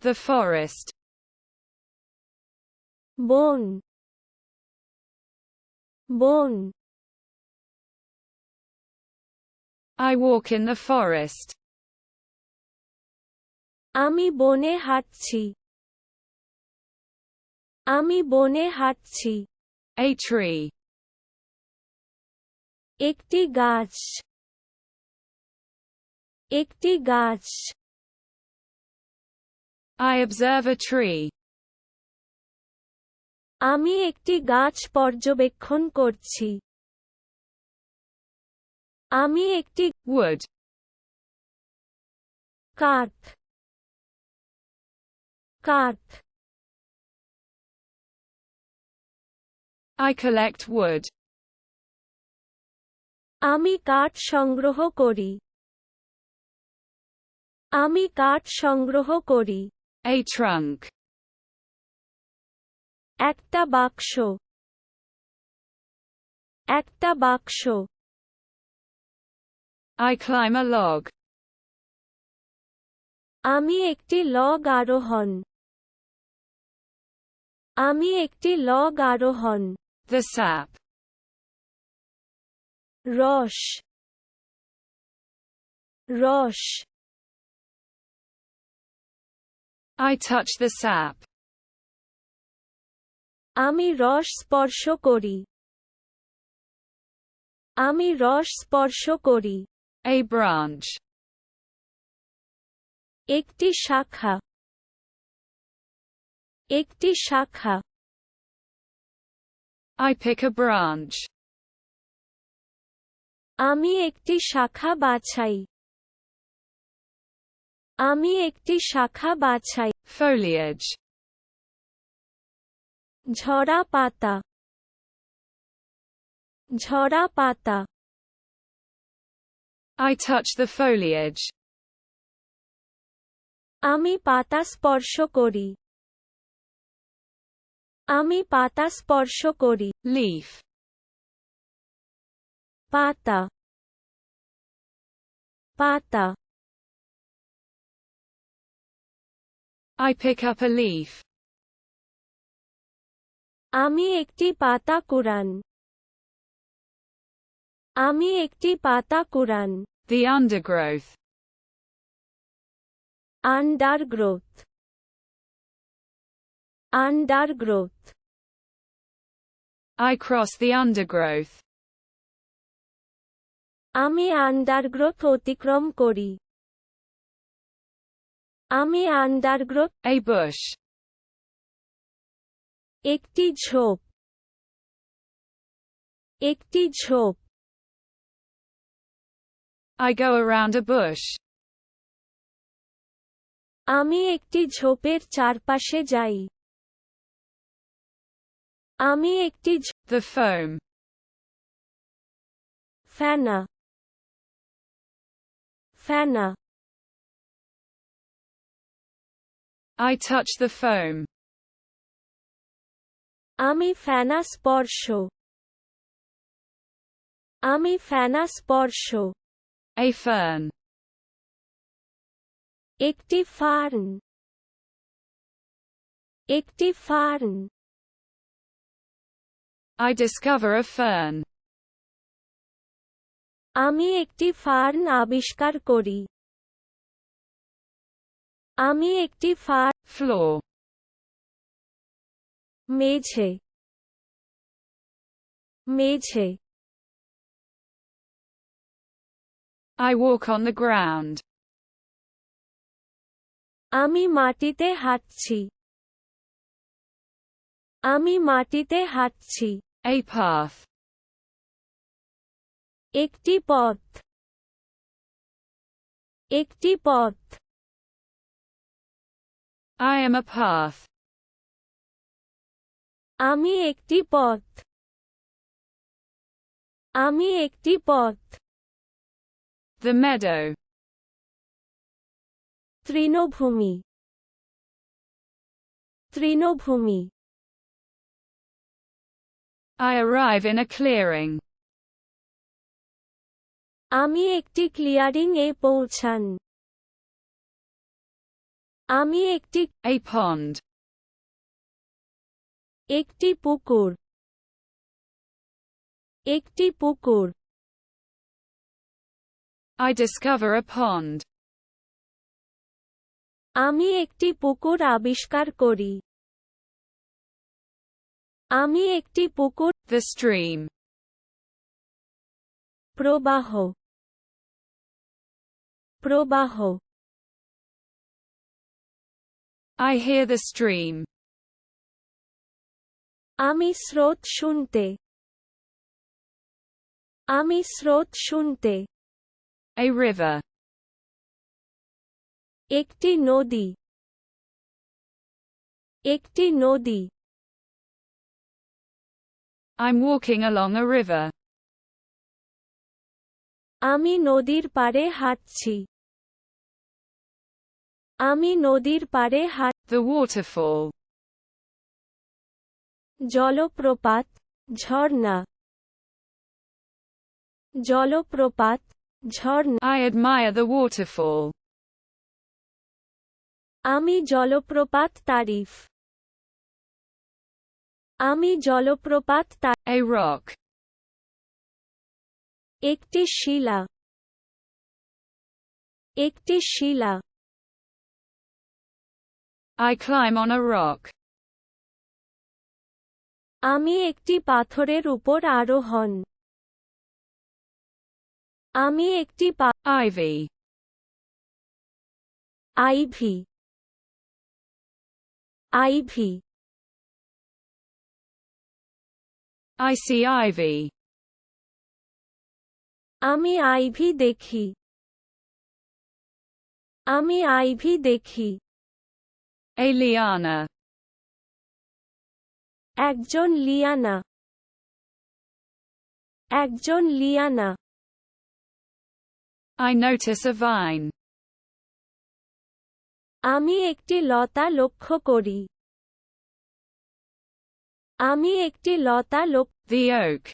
The forest. Bone. Bone. I walk in the forest. আমি বনে হাঁটছি। আমি বনে হাঁটছি। A tree. একটি গাছ। একটি গাছ। I observe a tree. আমি একটি গাছ পর্যবেক্ষণ করছি। আমি একটি Wood. কাঠ। কাঠ। I collect wood. আমি কাঠ সংগ্রহ করি। আমি কাঠ সংগ্রহ করি। A trunk. একটা বাক্স। একটা বাক্স। I climb a log. আমি একটি লগ আরোহণ। আমি একটি লগ আরোহণ। The sap. রস। রস। I touch the sap. আমি রস স্পর্শ করি। আমি রস স্পর্শ করি। A branch. একটি শাখা। একটি শাখা। I pick a branch. আমি একটি শাখা বাছাই। আমি একটি শাখা বাছাই। Foliage. ঝরা পাতা। ঝরা পাতা। I touch the foliage. আমি পাতা স্পর্শ করি। আমি পাতা স্পর্শ করি। Leaf. পাতা। পাতা। I pick up a leaf. আমি একটি পাতা কুড়ান। আমি একটি পাতা কুড়ান। The undergrowth. আন্ডারগ্রোথ। আন্ডারগ্রোথ। I cross the undergrowth. আমি আন্ডারগ্রোথ অতিক্রম করি। আমি আন্ডারগ্রোথ। A bush. একটি ঝোপ। একটি ঝোপ। I go around a bush. আমি একটি ঝোপের চারপাশে যাই। আমি একটি The foam. ফেনা। ফেনা। I touch the foam. আমি ফেনা স্পর্শ। আমি ফেনা স্পর্শ। A fern. একটি ফার্ন। একটি fern. I discover a fern. আমি একটি ফার্ন আবিষ্কার করি। আমি একটি Floor. মেঝে। মেঝে। I walk on the ground. আমি মাটিতে হাঁটছি। আমি মাটিতে হাঁটছি। A path. একটি পথ। একটি পথ। I am a path. আমি একটি পথ। আমি একটি পথ। The meadow. তৃণভূমি। তৃণভূমি। I arrive in a clearing. আমি একটি ক্লিয়ারিং এ পৌঁছান। আমি একটি A pond. একটি পুকুর একটি পুকুর I discover a pond. আমি একটি পুকুর আবিষ্কার করি আমি একটি পুকুর The stream. প্রবাহ প্রবাহ I hear the stream. আমি স্রোত শুনতে আমি স্রোত শুনতে A river. একটি নদী একটি নদী I'm walking along a river. আমি নদীর পাড়ে হাঁটছি আমি নদীর পাড়ে The waterfall. জলপ্রপাত ঝর্ণা জলপ্রপাত ঝর্ণা I admire the waterfall. আমি জলপ্রপাত তারিফ আমি জলপ্রপাত A rock. একটি শিলা একটি শিলা I climb on a rock. আমি একটি পাথরের উপর আরোহণ আমি একটি Ivy. Ivy ivy I see ivy. আমি আইভি দেখি আমি আইভি দেখি A liana. একজন লিয়ানা একজন liana I notice a vine. আমি একটি লতা লক্ষ্য করি আমি একটি লতা The oak.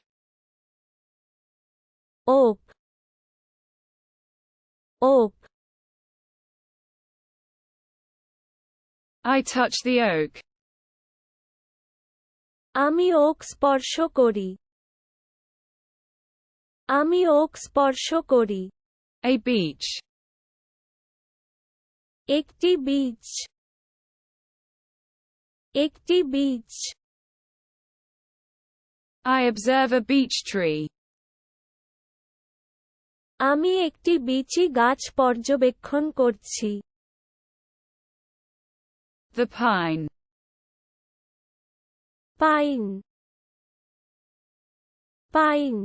Oak oak I touch the oak. আমি ওক স্পর্শ করি আমি ওক স্পর্শ করি A beach. একটি বীজ একটি বীজ I observe a beech tree. আমি একটি বিচি গাছ পর্যবেক্ষণ করছি The pine. Pine pine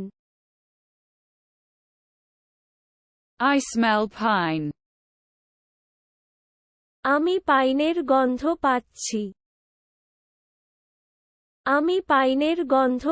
I smell pine. আমি পাইনের গন্ধ পাচ্ছি আমি পাইনের গন্ধ